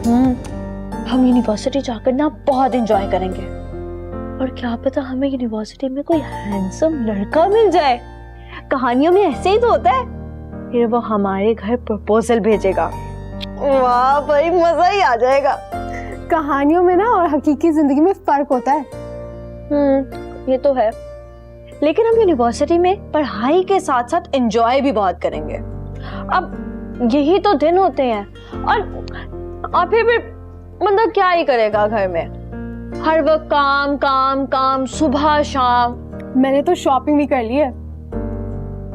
हम यूनिवर्सिटी जाकर ना बहुत एंजॉय करेंगे और क्या पता हमें यूनिवर्सिटी में कोई हैंडसम लड़का मिल जाए। कहानियों में ऐसे ही तो होता है। फिर वो हमारे घर प्रपोजल भेजेगा। वाह भाई, मजा ही आ जाएगा। कहानियों में ना और हकीकी जिंदगी में फर्क होता है। ये तो है, लेकिन हम यूनिवर्सिटी में पढ़ाई के साथ साथ एंजॉय भी बहुत करेंगे। अब यही तो दिन होते हैं और फिर भी मतलब क्या ही करेगा घर में, हर वक्त काम काम काम, सुबह शाम। मैंने तो शॉपिंग भी कर ली है,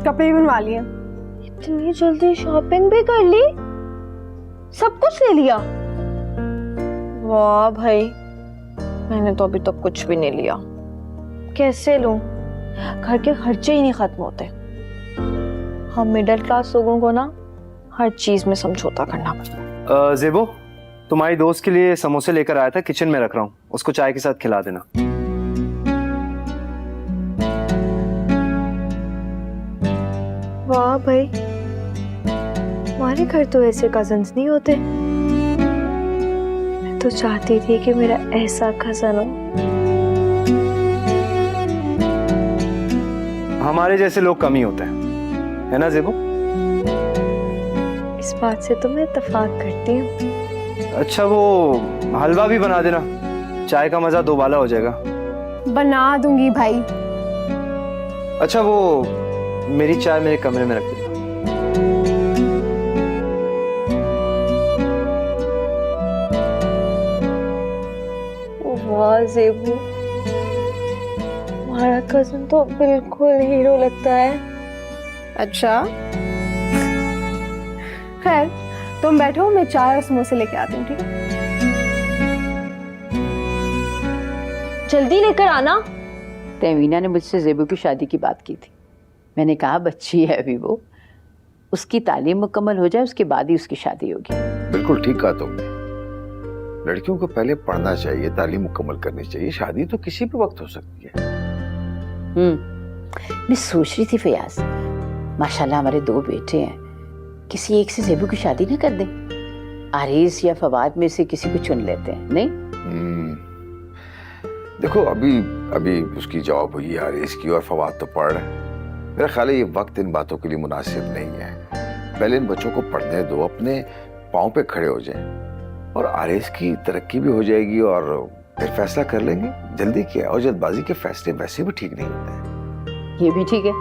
कपड़े भी बनवा लिए। इतनी जल्दी शॉपिंग भी कर ली? सब कुछ ले लिया? वाह भाई, मैंने तो अभी तक कुछ भी नहीं लिया। कैसे लूं? घर के खर्चे ही नहीं खत्म होते। हम मिडिल क्लास लोगों को ना हर चीज में समझौता करना पड़ता है। ज़ेबो, तुम्हारी दोस्त के लिए समोसे लेकर आया था, किचन में रख रहा हूँ, उसको चाय के साथ खिला देना। वाह भाई, हमारे घर तो ऐसे कजन्स नहीं होते। मैं तो चाहती थी कि मेरा ऐसा कजन हो। हमारे जैसे लोग कम ही होते हैं, है ना ज़ेबो? इस बात से तो मैं इत्तेफाक करती हूँ। अच्छा, वो हलवा भी बना देना, चाय का मजा दोबाला हो जाएगा। बना दूंगी भाई। अच्छा, वो मेरी चाय मेरे कमरे में रख देना। वाह ज़ेबू, हमारा कजन तो बिल्कुल हीरो लगता है। अच्छा, खैर तुम बैठो, मैं चाय और समोसे लेके आती हूँ, ठीक है? जल्दी लेकर आना। तहवीना ने मुझसे ज़ेबू की शादी की बात की थी। मैंने कहा बच्ची है अभी वो, उसकी तालीम मुकम्मल हो जाए उसके बाद ही उसकी शादी होगी। बिल्कुल ठीक कहा तुमने। लड़कियों को पहले पढ़ना चाहिए, तालीम मुकम्मल करनी चाहिए, शादी तो किसी भी वक्त हो सकती है। मैं सोच रही थी फयाज, माशाल्लाह हमारे 2 बेटे हैं, किसी एक से ज़ेबू की शादी ना कर दे। आरिस या फवाद में से किसी को चुन लेते हैं, नहीं? देखो, अभी उसकी जॉब हुई है आरिस की और फवाद तो पढ़ रहे हैं। मेरा ख्याल है ये वक्त इन बातों के लिए मुनासिब नहीं है। पहले इन बच्चों को पढ़ने दो, अपने पाँव पे खड़े हो जाएं और आरिस की तरक्की भी हो जाएगी और फिर फैसला कर लेंगे। जल्दी क्या, और जल्दबाजी के फैसले वैसे भी ठीक नहीं होते। ये भी ठीक है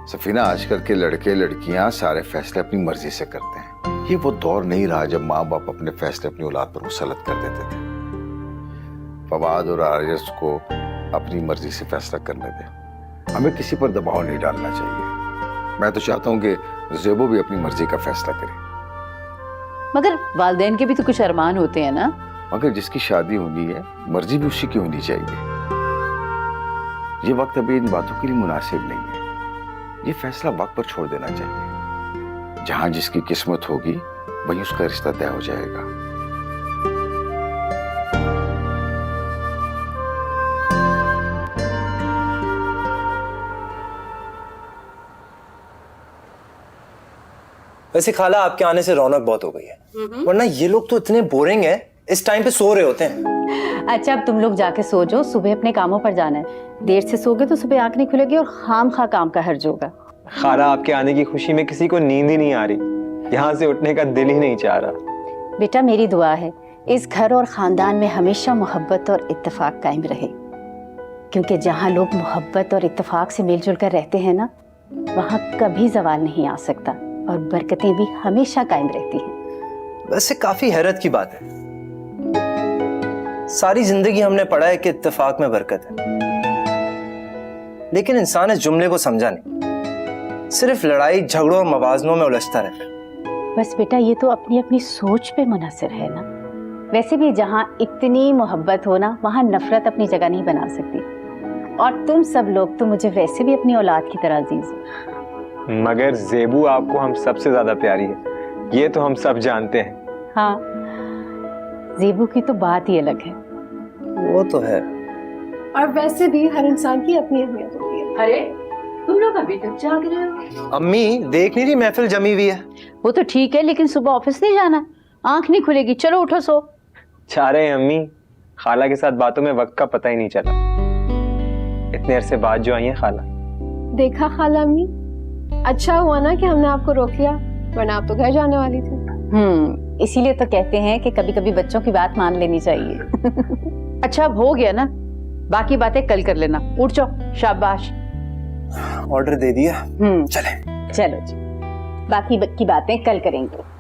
सफीना, आजकल के लड़के लड़कियां सारे फैसले अपनी मर्जी से करते हैं। ये वो दौर नहीं रहा जब माँ बाप अपने फैसले अपनी औलाद पर मुसल्लत कर देते थे। फवाद और आरिस को अपनी मर्जी से फैसला करने दें, हमें किसी पर दबाव नहीं डालना चाहिए। मैं तो चाहता हूँ कि ज़ेबो भी अपनी मर्जी का फैसला करे। मगर वालिदैन के भी तो कुछ अरमान होते हैं ना। मगर जिसकी शादी होनी है, मर्जी भी उसी की होनी चाहिए। ये वक्त अभी इन बातों के लिए मुनासिब नहीं है। ये फैसला वक्त पर छोड़ देना चाहिए। जहां जिसकी किस्मत होगी वहीं उसका रिश्ता तय हो जाएगा। वैसे खाला, आपके आने से रौनक बहुत हो गई है, वरना ये लोग तो इतने बोरिंग हैं, इस टाइम पे सो रहे होते हैं। अच्छा, अब तुम लोग जाके सो जाओ, सुबह अपने कामों पर जाना है। देर से सोगे तो सुबह आंख नहीं खुलेगी और खामखा काम का हर्ज होगा। खाला, आपके आने की खुशी में किसी को नींद ही नहीं आ रही, यहाँ से उठने का दिल ही नहीं चाह रहा। बेटा, मेरी दुआ है इस घर और खानदान में हमेशा मोहब्बत और इत्तेफाक कायम रहे, क्योंकि जहाँ लोग मोहब्बत और इत्तेफाक से मिलजुल कर रहते हैं ना, वहाँ कभी जवाल नहीं आ सकता और बरकतें भी हमेशा कायम रहती हैं। वैसे काफी हैरत की बात है, सारी जिंदगी हमने पढ़ा है कि इत्तेफाक में बरकत है, लेकिन इंसान इस जुमले को समझा नहीं, सिर्फ लड़ाई झगड़ों और मवाजनों में उलझता रहता है। बस बेटा, ये तो अपनी अपनी सोच पे मुनहसर है ना। वैसे भी जहाँ इतनी मोहब्बत हो ना, वहाँ नफरत अपनी जगह नहीं बना सकती। और तुम सब लोग तो मुझे वैसे भी अपनी औलाद की तरह अजीज हो। मगर ज़ेबू आपको हम सबसे ज्यादा प्यारी है, ये तो हम सब जानते हैं। हाँ, ज़ेबू की तो बात ही अलग है। वो तो है। और वैसे भी हर इंसान की अपनी अहमियत होती है। अरे, तुम लोग अभी तक जाग रहे हो? अम्मी, देख नहीं रही महफिल जमी हुई है? वो तो ठीक है, लेकिन सुबह ऑफिस नहीं जाना? आंख नहीं खुलेगी। चलो उठो सो। जा रहे हैं अम्मी, खाला के साथ बातों में वक्त का पता ही नहीं चला। इतने अरसे बाद जो आई है खाला। देखा खाला अम्मी, अच्छा हुआ ना कि हमने आपको रोक लिया, वरना आप तो घर जाने वाली थी। इसीलिए तो कहते हैं कि कभी कभी बच्चों की बात मान लेनी चाहिए। अच्छा अब हो गया ना, बाकी बातें कल कर लेना। उठ जाओ। शाबाश। ऑर्डर दे दिया, चले। चलो जी, बाकी की बातें कल करेंगे।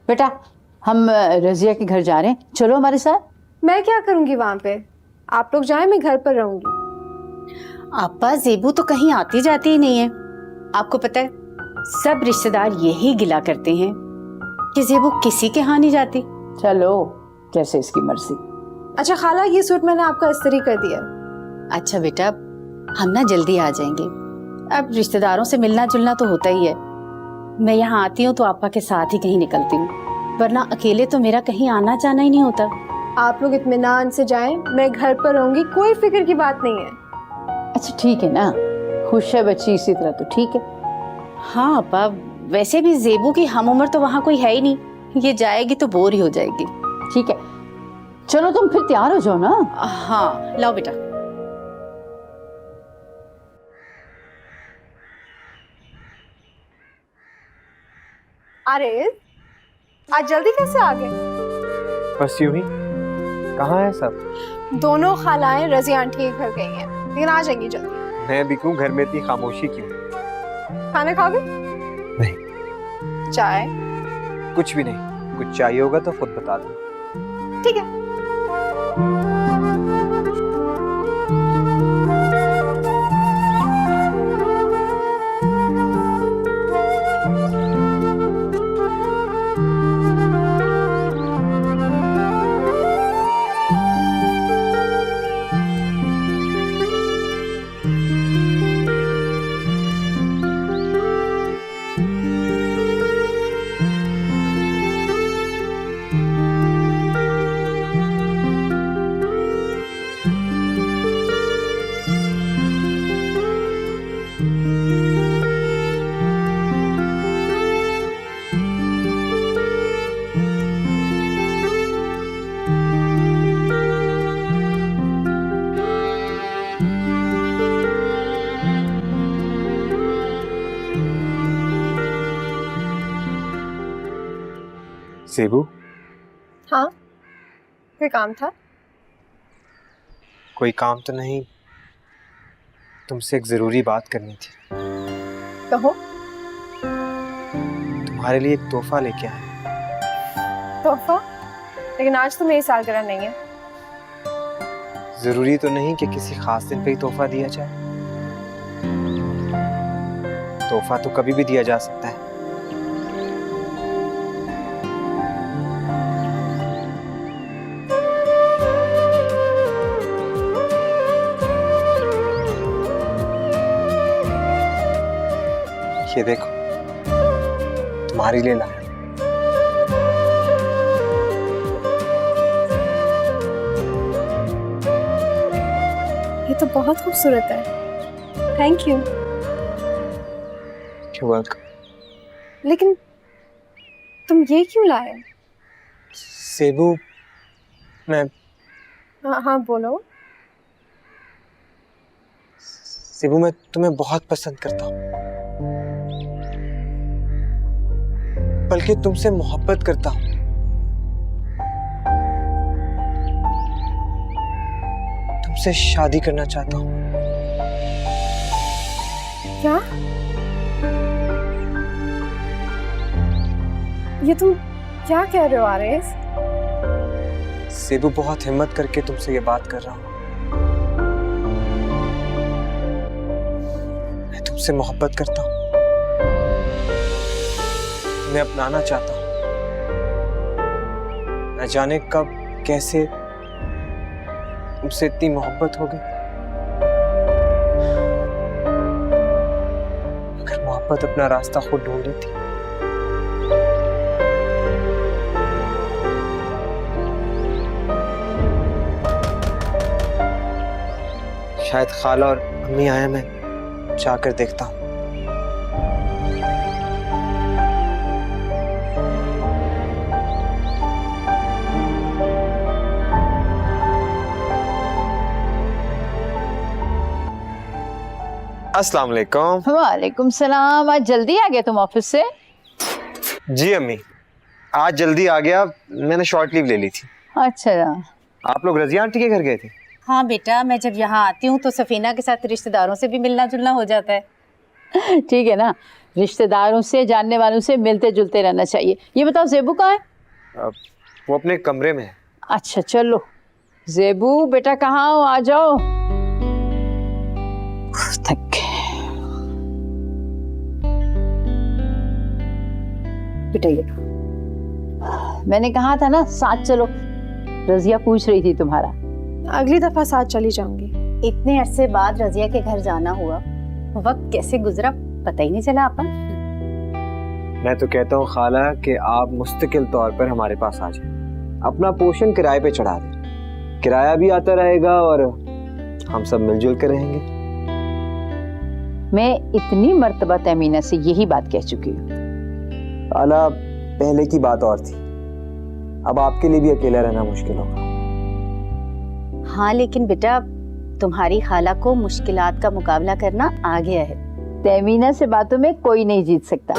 बेटा हम रजिया के घर जा रहे हैं, चलो हमारे साथ। मैं क्या करूंगी वहां पे? आप लोग जाएं, मैं घर पर रहूंगी। आपा ज़ेबू तो कहीं आती जाती ही नहीं है। आपको पता है सब रिश्तेदार यही गिला करते हैं कि ज़ेबू किसी के यहाँ नहीं जाती। चलो जैसे इसकी मर्जी। अच्छा खाला, ये सूट मैंने आपका इस्त्री कर दिया। अच्छा बेटा, हम ना जल्दी आ जाएंगे। अब रिश्तेदारों से मिलना जुलना तो होता ही है। मैं यहाँ आती हूँ तो आपा के साथ ही कहीं निकलती हूँ, वरना अकेले तो मेरा कहीं आना जाना ही नहीं होता। आप लोग इत्मीनान से जाएं, मैं घर पर रहूंगी, कोई फिक्र की बात नहीं है। अच्छा ठीक है ना, खुश है बच्ची इसी तरह तो ठीक है। हाँ अपा, वैसे भी ज़ेबू की हम उम्र तो वहाँ कोई है ही नहीं, ये जाएगी तो बोर ही हो जाएगी। ठीक है चलो तुम फिर तैयार हो जाओ ना। हाँ लाओ बेटा। अरे आज जल्दी कैसे आ गए? बस यूं ही। कहाँ है सब? दोनों खालाएं रज़िया आंटी के घर गई हैं, लेकिन आ जाएंगी जल्दी। मैं भी क्यों, घर में इतनी खामोशी क्यों? खाना खाओगे? नहीं। चाय? कुछ भी नहीं, कुछ चाहिए होगा तो खुद बता दो। ठीक है। ज़ेबू, हाँ कोई काम था? कोई काम तो नहीं, तुमसे एक जरूरी बात करनी थी। कहो। तुम्हारे लिए एक तोहफा लेके आए। तोहफा? लेकिन आज तो मेरी सालगिरह नहीं है। जरूरी तो नहीं कि किसी खास दिन पे ही तोहफा दिया जाए। तोहफा तो कभी भी दिया जा सकता है। ये देखो, तुम्हारे लिए लाया। ये तो बहुत खूबसूरत है, थैंक यू। You're welcome। लेकिन तुम ये क्यों लाए? ज़ेबू, मैं हाँ बोलो। ज़ेबू, मैं तुम्हें बहुत पसंद करता हूँ, बल्कि तुमसे मोहब्बत करता हूँ। तुमसे शादी करना चाहता हूँ। क्या? ये तुम क्या कह रहे हो आरिस? ज़ेबू, बहुत हिम्मत करके तुमसे ये बात कर रहा हूँ। मैं तुमसे मोहब्बत करता हूँ। उन्हें अपनाना चाहता हूँ। न जाने कब कैसे उनसे इतनी मोहब्बत हो गई। अगर मोहब्बत अपना रास्ता खुद ढूंढ लेती। शायद खाला और अम्मी आए, मैं जाकर देखता हूँ। अस्सलाम वालेकुम। वालेकुम सलाम। आज जल्दी आ गए तुम ऑफिस से? जी अम्मी, आज जल्दी आ गया, मैंने शॉर्ट लीव ले ली थी। अच्छा। आप लोग रजिया आंटी के घर गए थे? हाँ बेटा, मैं जब यहाँ आती हूँ तो सफीना के साथ रिश्तेदारों से भी मिलना जुलना हो जाता है। ठीक है ना, रिश्तेदारों से, जानने वालों से मिलते जुलते रहना चाहिए। ये बताओ ज़ेबू कहाँ है? वो अपने कमरे में है। अच्छा चलो। ज़ेबू बेटा कहाँ हो, आ जाओ। थक बेटा, ये मैंने कहा था ना साथ चलो। रजिया पूछ रही थी तुम्हारा। अगली दफा साथ चली जाऊंगी। इतने अरसे बाद रजिया के घर जाना हुआ, वक्त कैसे गुजरा पता ही नहीं चला आपा। मैं तो कहता हूँ खाला कि आप मुस्तकिल तौर पर हमारे पास आ जाए, अपना पोर्शन किराए पे चढ़ा दें, किराया भी आता रहेगा और हम सब मिलजुल कर रहेंगे। मैं इतनी मर्तबा तमीना से यही बात कह चुकी हूँ। खाला, पहले की बात और थी, अब आपके लिए भी अकेला रहना मुश्किल होगा। हाँ लेकिन बेटा, तुम्हारी खाला को मुश्किलात का मुकाबला करना आ गया है। तमीना से बातों में कोई नहीं जीत सकता।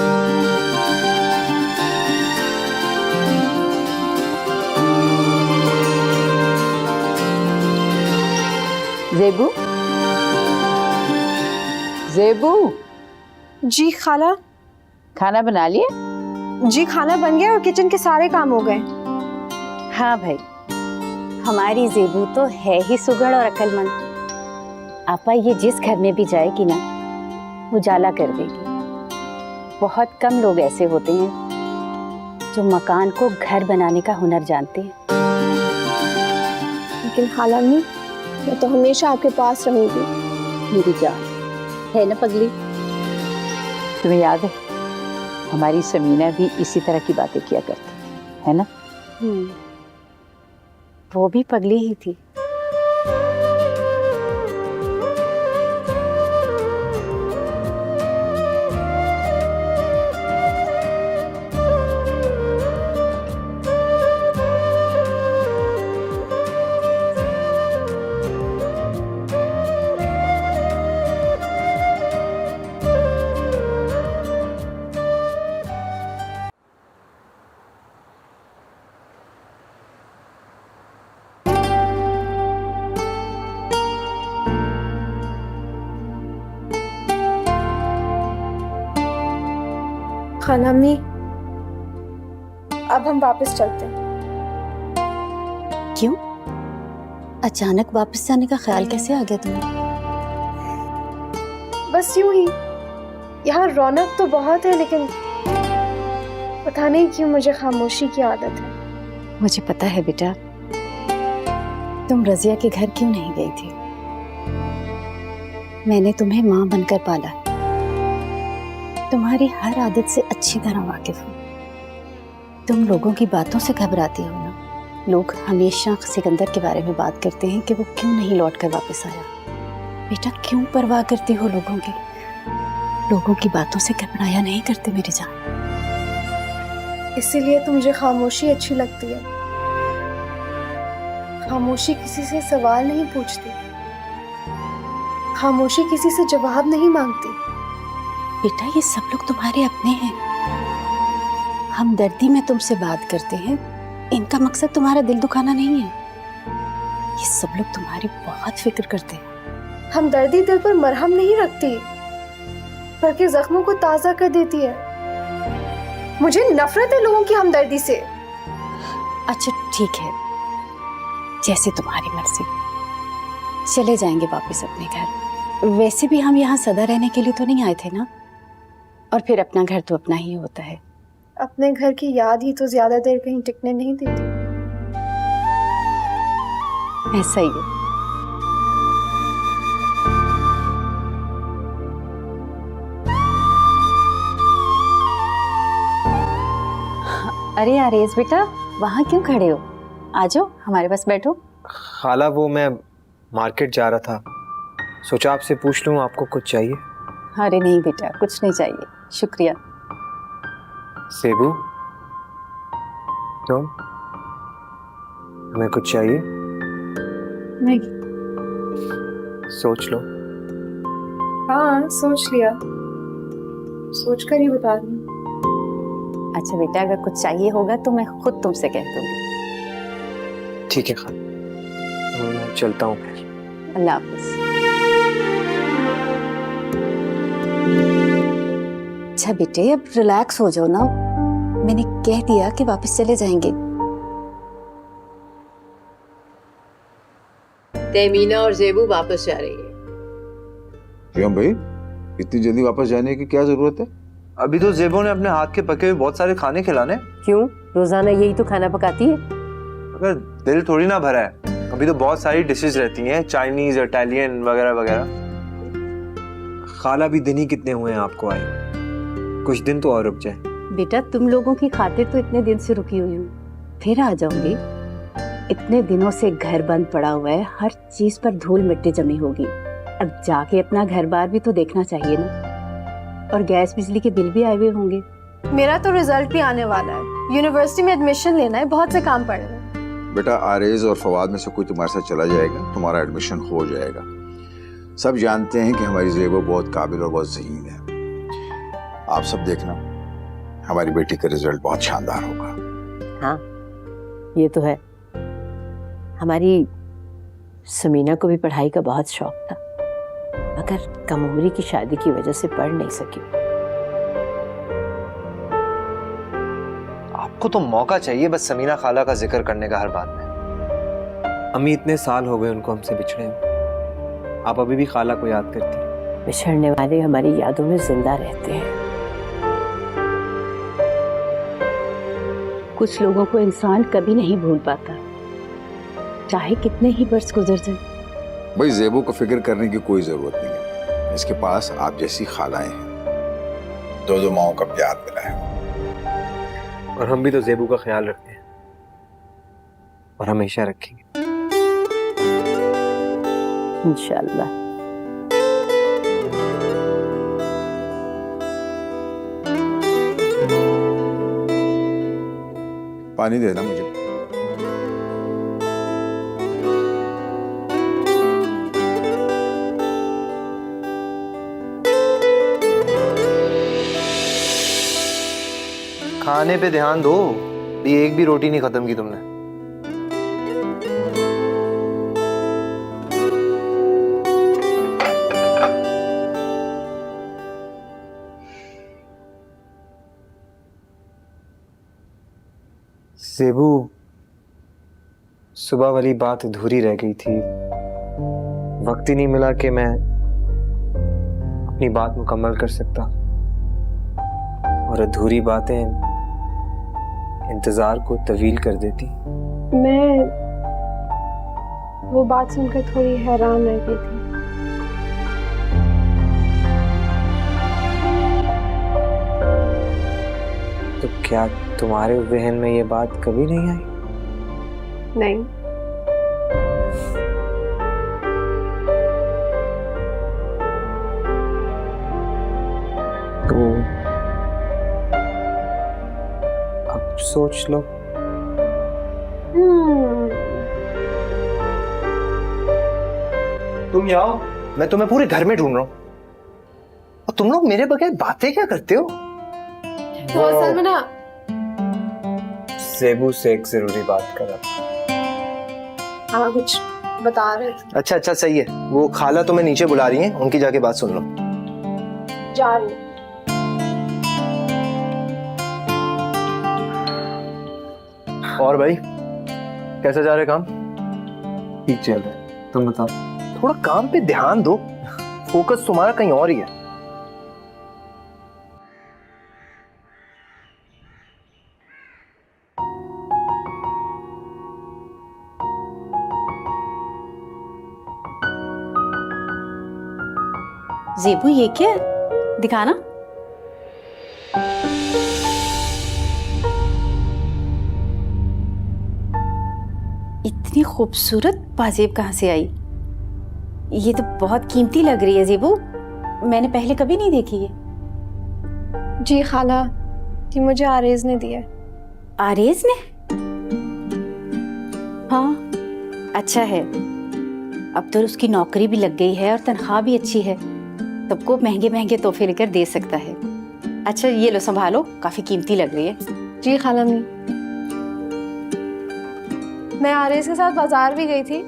Zebu, zebu. जी खाला। खाना बना लिए? जी खाना बन गया और किचन के सारे काम हो गए। हाँ भाई, हमारी ज़ेबू तो है ही सुगड़ और अक्लमंद। आपा ये जिस घर में भी जाएगी ना, उजाला कर देगी। बहुत कम लोग ऐसे होते हैं जो मकान को घर बनाने का हुनर जानते हैं। लेकिन खाला अम्मी, मैं तो हमेशा आपके पास रहूंगी। मेरी जान है ना पगली। तुम्हें याद है हमारी समीना भी इसी तरह की बातें किया करती है ना? वो भी पगली ही थी। खाला अम्मी, अब हम वापस चलते हैं। क्यों? अचानक वापस जाने का ख्याल कैसे आ गया तुम्हें? बस यूं ही। यहाँ रौनक तो बहुत है, लेकिन पता नहीं क्यों मुझे खामोशी की आदत है। मुझे पता है बेटा, तुम रजिया के घर क्यों नहीं गई थी। मैंने तुम्हें माँ बनकर पाला, तुम्हारी हर आदत से अच्छी तरह वाकिफ हूँ। तुम लोगों की बातों से घबराती हो ना। लोग हमेशा सिकंदर के बारे में बात करते हैं कि वो क्यों नहीं लौट कर वापस आया। बेटा क्यों परवाह करती हो लोगों की? लोगों की बातों से घबराया नहीं करते मेरी जान। इसीलिए तो मुझे खामोशी अच्छी लगती है। खामोशी किसी से सवाल नहीं पूछती, खामोशी किसी से जवाब नहीं मांगती। बेटा ये सब लोग तुम्हारे अपने हैं। हमदर्दी में तुमसे बात करते हैं, इनका मकसद तुम्हारा दिल दुखाना नहीं है। ये सब लोग तुम्हारी बहुत फिक्र करते हैं। हमदर्दी दिल पर मरहम नहीं रखती, बल्कि जख्मों को ताजा कर देती है। मुझे नफरत है लोगों की हमदर्दी से। अच्छा ठीक है, जैसे तुम्हारी मर्जी। चले जाएंगे वापस अपने घर। वैसे भी हम यहाँ सदा रहने के लिए तो नहीं आए थे ना। और फिर अपना घर तो अपना ही होता है। अपने घर की याद ही तो ज्यादा देर कहीं टिकने नहीं देती। ऐसा ही है। अरे आरेज बेटा, वहां क्यों खड़े हो? आ जाओ हमारे पास बैठो। खाला वो मैं मार्केट जा रहा था, सोचा आपसे पूछ लूं आपको कुछ चाहिए। अरे नहीं बेटा, कुछ नहीं चाहिए, शुक्रिया। सेबू तुम, हमें कुछ चाहिए? नहीं। सोच लो। हाँ सोच लिया, सोच कर ही बता रही हूँ। अच्छा बेटा, अगर कुछ चाहिए होगा तो मैं खुद तुमसे कह दूंगी। ठीक है खाला, मैं चलता हूँ फिर। अल्लाह हाफिज। अच्छा बेटे, अब रिलैक्स हो जाओ ना, मैंने कह दिया कि वापस चले जाएंगे। तेमीना और जेबू वापस जा रही है। क्यों भाई, इतनी जल्दी वापस जाने की क्या जरूरत है? अभी तो जेबो ने अपने हाथ के पके हुए बहुत सारे खाने खिलाने। क्यों, रोजाना यही तो खाना पकाती है। अगर दिल थोड़ी ना भरा है, अभी तो बहुत सारी डिशेस रहती हैं, चाइनीज, इटालियन वगैरह वगैरह। खाला भी दिन ही कितने हुए हैं आपको आए, कुछ दिन तो और रुक जाए। बेटा तुम लोगों की खातिर तो इतने दिन से रुकी हुई हूँ, फिर आ जाऊंगी। इतने दिनों से घर बंद पड़ा हुआ है, हर चीज पर धूल मिट्टी जमी होगी। अब जाके अपना घर बार भी तो देखना चाहिए ना, और गैस बिजली के बिल भी आए हुए होंगे। मेरा तो रिजल्ट भी आने वाला है, यूनिवर्सिटी में एडमिशन लेना है, बहुत से काम पड़े हैं। बेटा आरेज और फवाद में से कोई तुम्हारे साथ चला जाएगा, तुम्हारा एडमिशन हो जाएगा। सब जानते हैं कि हमारी जेबो बहुत काबिल और बहुत ज़हीन है। आप सब देखना, हमारी बेटी का रिजल्ट बहुत शानदार होगा। हाँ ये तो है, हमारी समीना को भी पढ़ाई का बहुत शौक था, मगर कम उम्री की शादी की वजह से पढ़ नहीं सकी। आपको तो मौका चाहिए बस समीना खाला का जिक्र करने का हर बात में। अम्मी इतने साल हो गए उनको हमसे बिछड़े हुए, आप अभी भी खाला को याद करती हैं। बिछड़ने वाले हमारी यादों में जिंदा रहते हैं। कुछ लोगों को इंसान कभी नहीं भूल पाता, चाहे कितने ही वर्ष गुजर जाए। भाई जेबो को फिक्र करने की कोई जरूरत नहीं है, इसके पास आप जैसी खालाएं हैं, दो माओं का प्यार मिला है। और हम भी तो जेबू का ख्याल रखते हैं और हमेशा रखेंगे इंशाल्लाह। पानी देना मुझे। खाने पे ध्यान दो, ये एक भी रोटी नहीं खत्म की तुमने। जेबू, सुबह वाली बात अधूरी रह गई थी, वक्त ही नहीं मिला कि मैं अपनी बात मुकम्मल कर सकता, और अधूरी बातें इंतजार को तवील कर देती। मैं वो बात सुनकर थोड़ी हैरान रह गई थी। तो क्या तुम्हारे जहन में ये बात कभी नहीं आई? नहीं, तो अब सोच लो। तुम यहाँ आओ, मैं तुम्हें पूरे घर में ढूंढ रहा हूँ और तुम लोग मेरे बगैर बातें क्या करते हो? तो असल में ना जेबू से एक जरूरी बात कर रहा था। हाँ कुछ बता रहे थे। अच्छा अच्छा सही है, वो खाला तुम्हें नीचे बुला रही हैं, उनकी जाके बात सुन लो। जा रही हूँ। और भाई कैसा जा रहा है काम? ठीक चल रहा है, तुम बताओ। थोड़ा काम पे ध्यान दो, फोकस तुम्हारा कहीं और ही है। जेबू ये क्या है? दिखाना। इतनी खूबसूरत पाजेब कहाँ से आई? ये तो बहुत कीमती लग रही है जेबू, मैंने पहले कभी नहीं देखी है। जी खाला, ये मुझे आरेज ने दिया। आरेज ने? हाँ, अच्छा है। अब तो उसकी नौकरी भी लग गई है और तनख्वाह भी अच्छी है, सबको महंगे महंगे तोहफे लेकर दे सकता है। अच्छा ये लो संभालो, काफी कीमती लग रही है। जी खाला मी, मैं आरेज के साथ बाजार भी गई थी,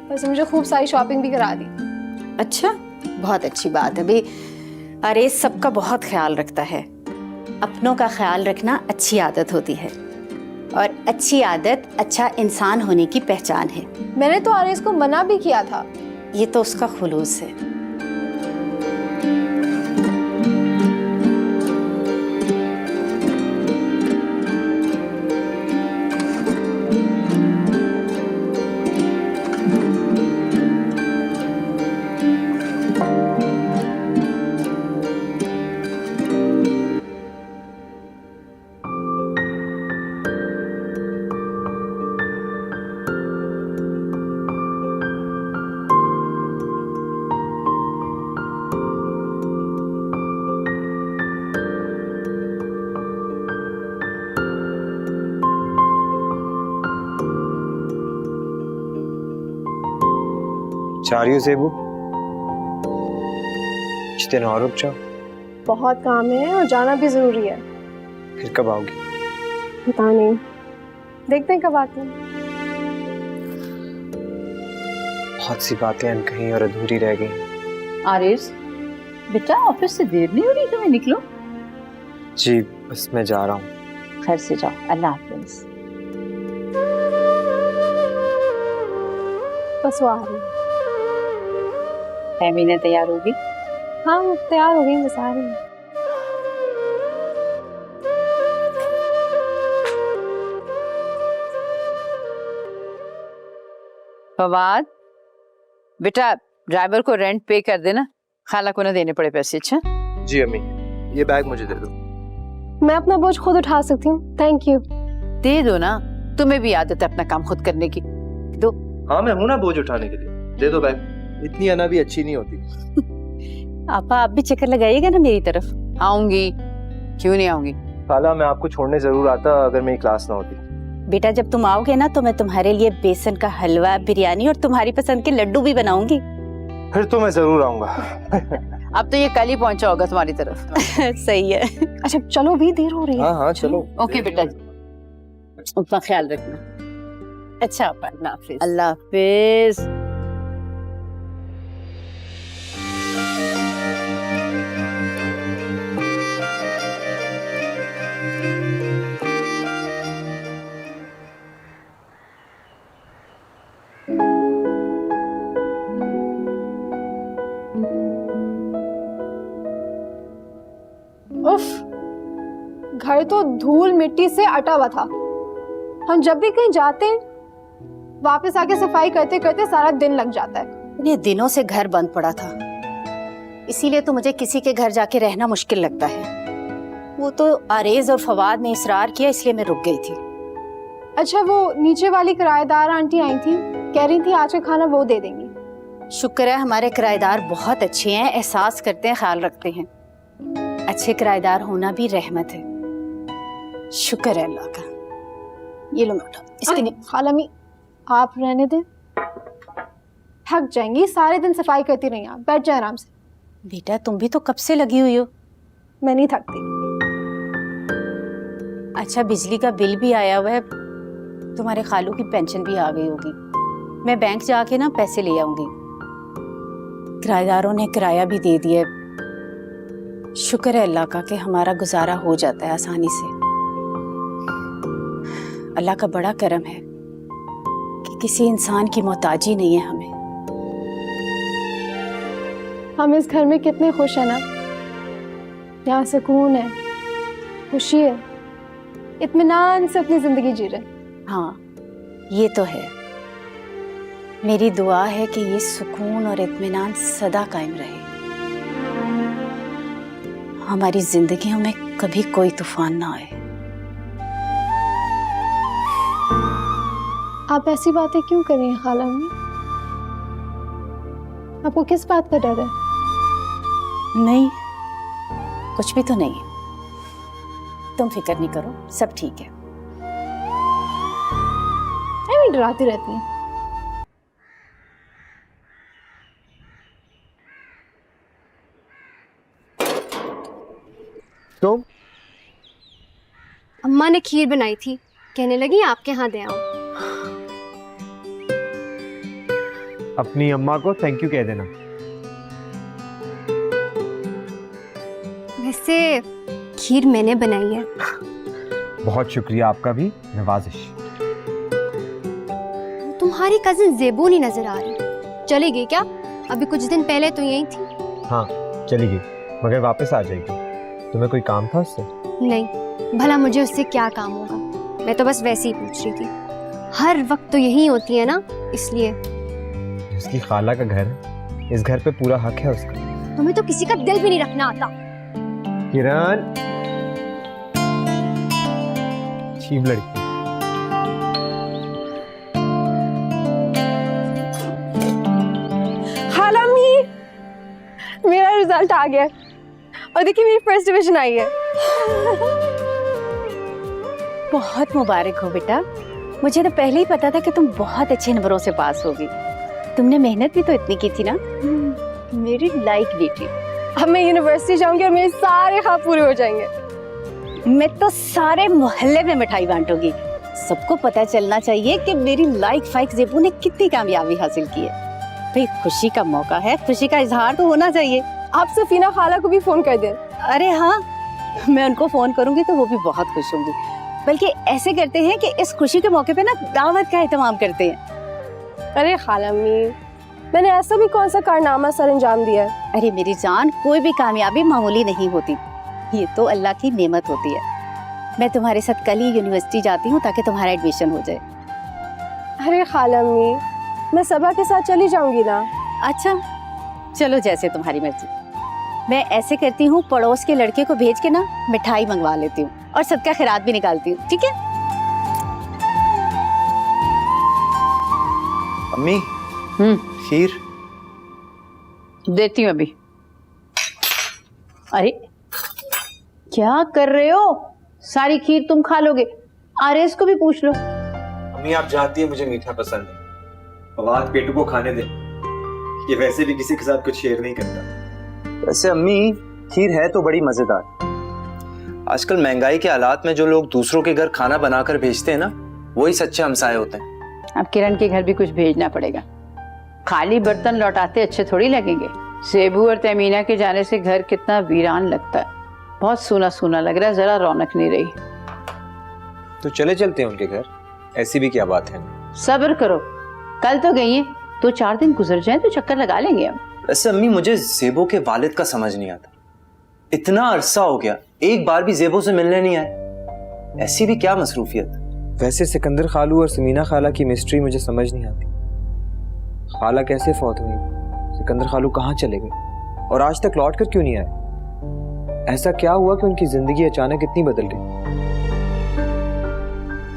वैसे मुझे खूब सारी शॉपिंग भी करा दी। अच्छा, बहुत अच्छी बात है भाई। आरेज सबका बहुत ख्याल रखता है। अपनों का ख्याल रखना अच्छी आदत होती है, और अच्छी आदत अच्छा इंसान होने की पहचान है। मैंने तो आरेज को मना भी किया था। ये तो उसका खुलूस है। चाह रही हो जेबू? कुछ दिन और रुक जाओ। बहुत काम है और जाना भी जरूरी है। फिर कब आओगी? पता नहीं, देखते हैं कब आते हैं। बहुत सी बातें अनकही और अधूरी रह गई। आरेज बेटा, ऑफिस से देर नहीं हो रही, तुम्हें निकलो। जी बस मैं जा रहा हूँ। घर से जाओ, अल्लाह हाफिज। बस वो आ रही है। फैमिली तैयार होगी? हाँ वो तैयार हो गई, बस आ रही है। फवाद बेटा, ड्राइवर को रेंट पे कर देना, खाला को ना देने पड़े पैसे। अच्छा जी अम्मी, ये बैग मुझे दे दो। मैं अपना बोझ खुद उठा सकती हूँ, थैंक यू। दे दो ना, तुम्हें भी आदत है अपना काम खुद करने की। दो। हाँ मैं हूं ना बोझ उठाने के लिए, दे दो बैग। इतनी अना भी अच्छी नहीं होती। आपा आप भी चक्कर लगाइएगा ना मेरी तरफ। आऊंगी, क्यों नहीं आऊंगी। खाला मैं आपको छोड़ने जरूर आता अगर मेरी क्लास ना होती। बेटा जब तुम आओगे ना तो मैं तुम्हारे लिए बेसन का हलवा, बिरयानी और तुम्हारी पसंद के लड्डू भी बनाऊंगी। फिर तो मैं जरूर आऊंगा। अब तो ये कल ही पहुंचा होगा तुम्हारी तरफ। सही है। अच्छा चलो, भी देर हो रही है। हाँ हाँ चलो। ओके बेटा, अपना ख्याल रखना। अच्छा आपा, अल्लाह हाफिज। अल्लाह हाफिज। उफ, घर तो धूल मिट्टी से अटा हुआ था। हम जब भी कहीं जाते हैं वापस आके सफाई करते करते सारा दिन लग जाता है। इतने दिनों से घर बंद पड़ा था, इसीलिए तो मुझे किसी के घर जाके रहना मुश्किल लगता है। वो तो आरेज और फवाद ने इसरार किया, इसलिए मैं रुक गई थी। अच्छा वो नीचे वाली किराएदार आंटी आई थी, कह रही थी आज का खाना वो दे देंगी। शुक्र है हमारे किराएदार बहुत अच्छे हैं, एहसास करते हैं, ख्याल रखते हैं। अच्छे किराएदार होना भी रहमत है। शुक्र है अल्लाह का। ये लो बेटा, इसके लिए। खाला मी आप रहने दें, थक जाएंगी, सारे दिन सफाई करती रही। आप बैठ जाए आराम से। बेटा तुम भी तो कब से लगी हुई हो। मैं नहीं थकती। अच्छा बिजली का बिल भी आया हुआ है, तुम्हारे खालू की पेंशन भी आ गई होगी। मैं बैंक जाके ना पैसे ले आऊंगी। किराएदारों ने किराया भी दे दिया। शुक्र है अल्लाह का कि हमारा गुजारा हो जाता है आसानी से। अल्लाह का बड़ा करम है कि किसी इंसान की मोहताजी नहीं है हमें। हम इस घर में कितने खुश हैं ना, यहाँ सुकून है, खुशी है, इत्मीनान से अपनी जिंदगी जी रहे। हाँ ये तो है। मेरी दुआ है कि ये सुकून और इत्मीनान सदा कायम रहे। हमारी जिंदगियों में कभी कोई तूफान ना आए। आप ऐसी बातें क्यों कर रही हैं खाला अम्मी? आपको किस बात का डर है? नहीं, कुछ भी तो नहीं। तुम फिक्र नहीं करो, सब ठीक है। मैं डराती रहती हैं। तुम अम्मा ने खीर बनाई थी, कहने लगी आपके यहाँ दे आऊं। अपनी अम्मा को थैंक यू कह देना। वैसे खीर मैंने बनाई है। बहुत शुक्रिया आपका भी, नवाजिश। तुम्हारी कजिन जेबू नहीं नजर आ रही, चली गई क्या? अभी कुछ दिन पहले तो यही थी। हाँ चली गई, मगर वापस आ जाएगी। तुम्हें कोई काम था उससे? नहीं, भला मुझे उससे क्या काम होगा, मैं तो बस वैसे ही पूछ रही थी। हर वक्त तो यही होती है ना, इसलिए। उसकी खाला का घर है, इस घर पे पूरा हक है उसका। तुम्हें तो किसी का दिल भी नहीं रखना आता। किरण, अजीब लड़की। खाला अम्मी, मेरा रिजल्ट आ गया और देखिए मेरी फर्स्ट डिवीजन आई है। बहुत मुबारक हो बेटा। मुझे तो पहले ही पता था कि तुम बहुत अच्छे नंबरों से पास होगी। तुमने मेहनत भी तो इतनी की थी ना। मेरी लाइक बेटी। अब मैं यूनिवर्सिटी जाऊंगी और मेरे सारे ख्वाब पूरे हो जाएंगे। मैं तो सारे मोहल्ले में मिठाई बांटूंगी। सबको पता चलना चाहिए कि मेरी लाइक फाइक जेबू ने कितनी कामयाबी हासिल की है। भाई खुशी का मौका है, खुशी का इजहार तो होना चाहिए। आप सफीना खाला को भी फोन कर दें। अरे हाँ, मैं उनको फोन करूंगी तो वो भी बहुत खुश होंगी। बल्कि ऐसे करते हैं कि इस खुशी के मौके पे ना दावत का एहतमाम करते हैं। अरे खाला अम्मी, मैंने ऐसा भी कौन सा कारनामा सर अंजाम दिया है? अरे मेरी जान, कोई भी कामयाबी मामूली नहीं होती, ये तो अल्लाह की नेमत होती है। मैं तुम्हारे साथ कल ही यूनिवर्सिटी जाती हूँ ताकि तुम्हारा एडमिशन हो जाए। अरे खाला अम्मी, मैं सबा के साथ चली जाऊंगी ना। अच्छा चलो, जैसे तुम्हारी मर्जी। मैं ऐसे करती हूँ, पड़ोस के लड़के को भेज के ना मिठाई मंगवा लेती हूँ और सबका खैरात भी निकालती हूँ, ठीक है? अम्मी, खीर देती हूँ अभी। अरे क्या कर रहे हो? सारी खीर तुम खा लोगे? आरएस को भी पूछ लो। अम्मी आप जानती है मुझे मीठा पसंद है। फवाद पेटू को खाने दे, ये वैसे भी किसी के साथ कुछ शेयर नहीं करता। वैसे अम्मी, खीर है तो बड़ी मजेदार। आजकल महंगाई के हालात में जो लोग दूसरों के घर खाना बनाकर भेजते हैं ना, वही सच्चे हमसाए होते हैं। अब किरण के घर भी कुछ भेजना पड़ेगा। खाली बर्तन लौटाते अच्छे थोड़ी लगेंगे। सेबू और तमीना के जाने से घर कितना वीरान लगता है। बहुत सूना सूना लग रहा है, जरा रौनक नहीं रही। तो चले चलते हैं उनके घर, ऐसी भी क्या बात है। सब्र करो, कल तो गई है, 2-4 दिन गुजर जाए तो चक्कर लगा लेंगे हम। वैसे अम्मी, मुझे जेबो के वालिद का समझ नहीं आता। इतना अरसा हो गया, एक बार भी जेबो से मिलने नहीं आए। ऐसी भी क्या मसरूफियत। वैसे सिकंदर खालू और समीना खाला की मिस्ट्री मुझे समझ नहीं आती। खाला कैसे फौत हुई, सिकंदर खालू कहाँ चले गए और आज तक लौट कर क्यों नहीं आए? ऐसा क्या हुआ कि उनकी जिंदगी अचानक इतनी बदल गई?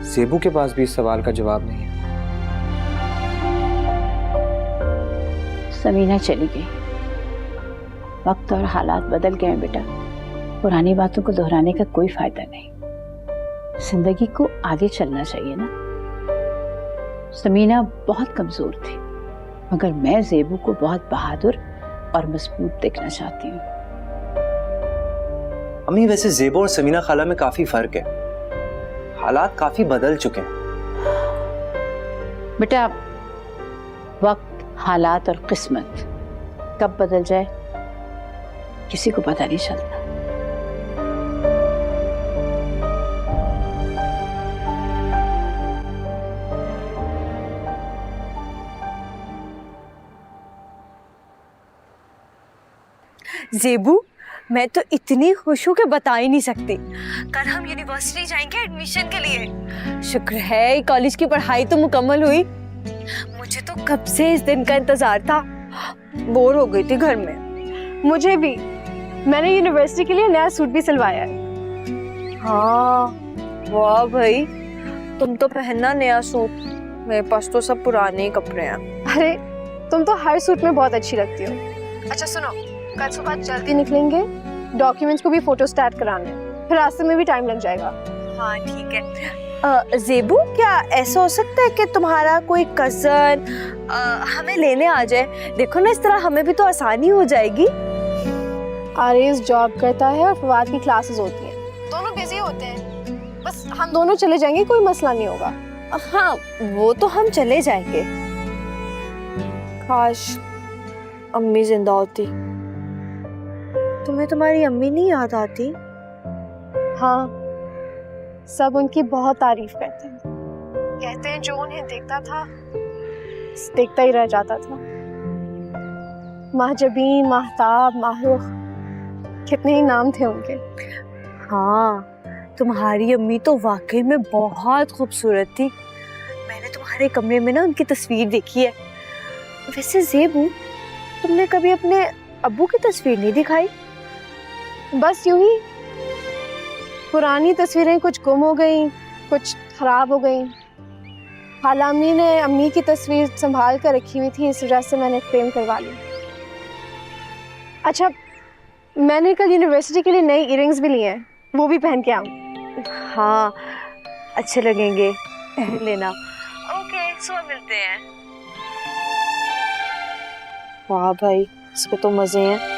जेबू के पास भी इस सवाल का जवाब नहीं है। समीना चली गई, वक्त और हालात बदल गए हैं बेटा। पुरानी बातों को दोहराने का कोई फायदा नहीं। जिंदगी को आगे चलना चाहिए ना। समीना बहुत कमजोर थी, मगर मैं जेबू को बहुत बहादुर और मजबूत देखना चाहती हूँ। अम्मी, वैसे जेबो और समीना खाला में काफी फर्क है। हालात काफी बदल चुके हैं। बेटा, वक्त, हालात और किस्मत कब बदल जाए किसी को पता नहीं चलता। जेबू, मैं तो इतनी खुश हूँ कि बता ही नहीं सकती। कल हम यूनिवर्सिटी जाएंगे एडमिशन के लिए। शुक्र है कॉलेज की पढ़ाई तो मुकम्मल हुई। मुझे तो कब से इस दिन का इंतजार था। बोर हो गई थी घर में। मुझे भी। मैंने यूनिवर्सिटी के लिए नया सूट भी सिलवाया है। हाँ वाह भाई, तुम तो पहनना नया सूट, मेरे पास तो सब पुराने ही कपड़े हैं। अरे तुम तो हर सूट में बहुत अच्छी लगती हो। अच्छा सुनो, कल सुबह जल्दी निकलेंगे, डॉक्यूमेंट्स को भी फोटो स्टार्ट कराने हैं, फिर रास्ते में भी टाइम लग जाएगा। हाँ ठीक है। ज़ेबू, क्या ऐसा हो सकता है कि तुम्हारा कोई कजन हमें लेने आ जाए? देखो ना, इस तरह हमें भी तो आसानी हो जाएगी। आरेज जॉब करता है और फवाद की क्लासेस होती हैं, दोनों बिजी होते हैं। बस हम दोनों चले जाएंगे, कोई मसला नहीं होगा। हाँ वो तो हम चले जाएंगे। काश अम्मी जिंदा होती। तुम्हें तुम्हारी अम्मी नहीं याद आती? हाँ, सब उनकी बहुत तारीफ करते हैं, कहते हैं जो उन्हें देखता था देखता ही रह जाता था। महजबीन, महताब, माहरुख, कितने ही नाम थे उनके। हाँ, तुम्हारी अम्मी तो वाकई में बहुत खूबसूरत थी। मैंने तुम्हारे कमरे में ना उनकी तस्वीर देखी है। वैसे ज़ेबू, तुमने कभी अपने अब्बू की तस्वीर नहीं दिखाई? बस यूं ही, पुरानी तस्वीरें कुछ गुम हो गई, कुछ खराब हो गई। खाला अम्मी ने अम्मी की तस्वीर संभाल कर रखी हुई थी, इस वजह से मैंने फ्रेम करवा ली। अच्छा, मैंने कल यूनिवर्सिटी के लिए नई इयररिंग्स भी लिए हैं, वो भी पहन के आऊँ। हाँ अच्छे लगेंगे, पहन लेना। ओके, सुबह मिलते हैं। वाह भाई, इसके तो मजे हैं।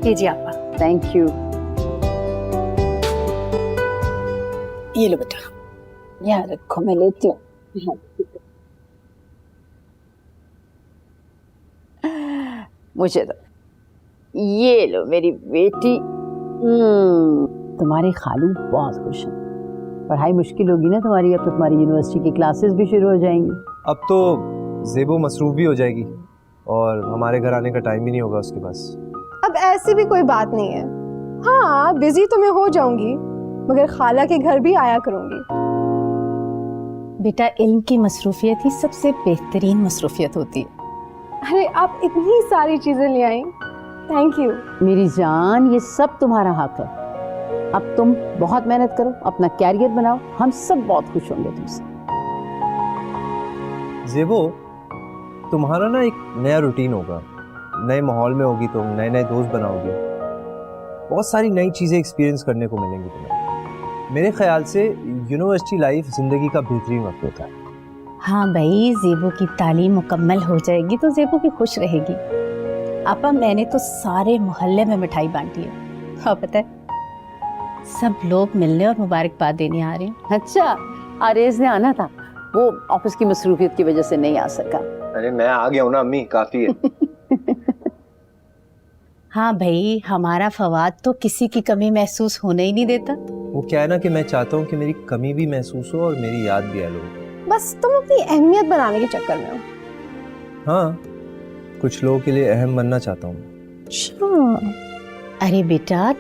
लीजिए आपा। Thank you. ये लो बेटा, यहाँ रखो, मैं लेती हूँ। मुझे दो। ये लो मेरी बेटी। तुम्हारे खालू बहुत खुश हैं। पढ़ाई मुश्किल होगी ना तुम्हारी, अब तो तुम्हारी यूनिवर्सिटी की क्लासेस भी शुरू हो जाएंगी। अब तो ज़ेबू मसरूफ भी हो जाएगी और हमारे घर आने का टाइम ही नहीं होगा उसके पास। अब ऐसी भी कोई बात नहीं है। हाँ, बिजी तो मैं हो जाऊंगी, मगर खाला के घर भी आया करूंगी। बेटा, इल्म की मसरूफियत ही सबसे बेहतरीन मसरूफियत होती है। अरे आप इतनी सारी चीजें ले आई, थैंक यू। मेरी जान, ये सब तुम्हारा हक है। अब तुम बहुत मेहनत करो, अपना कैरियर बनाओ, हम सब बहुत खुश होंगे तुमसे। ज़ेबू, तुम्हारा ना एक नया रूटीन होगा, नए माहौल में होगी, तुम नए नए दोस्त बनाओगे, बहुत सारी नई चीज़ें एक्सपीरियंस करने को मिलेंगी तुम्हें। मेरे ख्याल से यूनिवर्सिटी लाइफ ज़िंदगी का बेहतरीन वक्त होता है। हाँ भाई, ज़ेबू की तालीम मुकम्मल हो जाएगी तो ज़ेबू भी खुश रहेगी। आपा, मैंने तो सारे मोहल्ले में मिठाई बांटी है। हाँ पता है, सब लोग मिलने और मुबारकबाद देने आ रहे हैं। अच्छा, आरेज ने आना था, वो ऑफिस की मसरूफियत की वजह से नहीं आ सका। अरे मैं आ गया हूँ ना अम्मी, काफ़ी है। हाँ भाई, हमारा फवाद तो किसी की कमी महसूस होने ही नहीं देता। वो क्या है ना कि मैं चाहता हूँ कि मेरी कमी भी महसूस हो और मेरी याद भी आए लोगों को। बस तुम अपनी अहमियत बनाने के चक्कर में हो। हाँ, कुछ लोगों के लिए अहम बनना चाहता हूँ। अच्छा, अरे बेटा,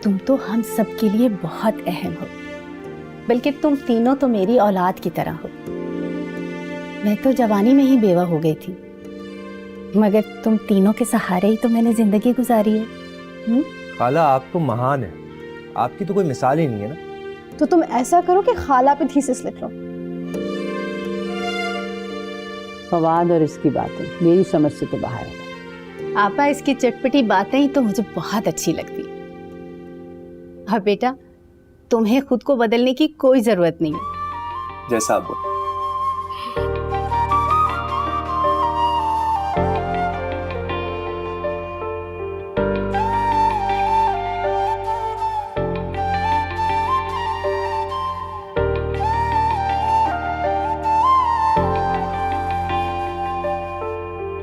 तुम तो हम सब के लिए बहुत अहम हो, बल्कि तुम तीनों तो मेरी औलाद की तरह हो। मैं तो जवानी में ही बेवा हो गई थी, मगर तुम तीनों के सहारे ही तो मैंने जिंदगी गुजारी है। खाला, आप तो महान है, आपकी तो कोई मिसाल ही नहीं है ना। तो तुम ऐसा करो कि खाला पे थीसिस लिख लो। फवाद और इसकी बातें मेरी समझ से तो बाहर है। आपा, इसकी चटपटी बातें ही तो मुझे बहुत अच्छी लगती। हाँ बेटा, तुम्हें खुद को बदलने की कोई जरूरत नहीं है। जैसा आप बोलो।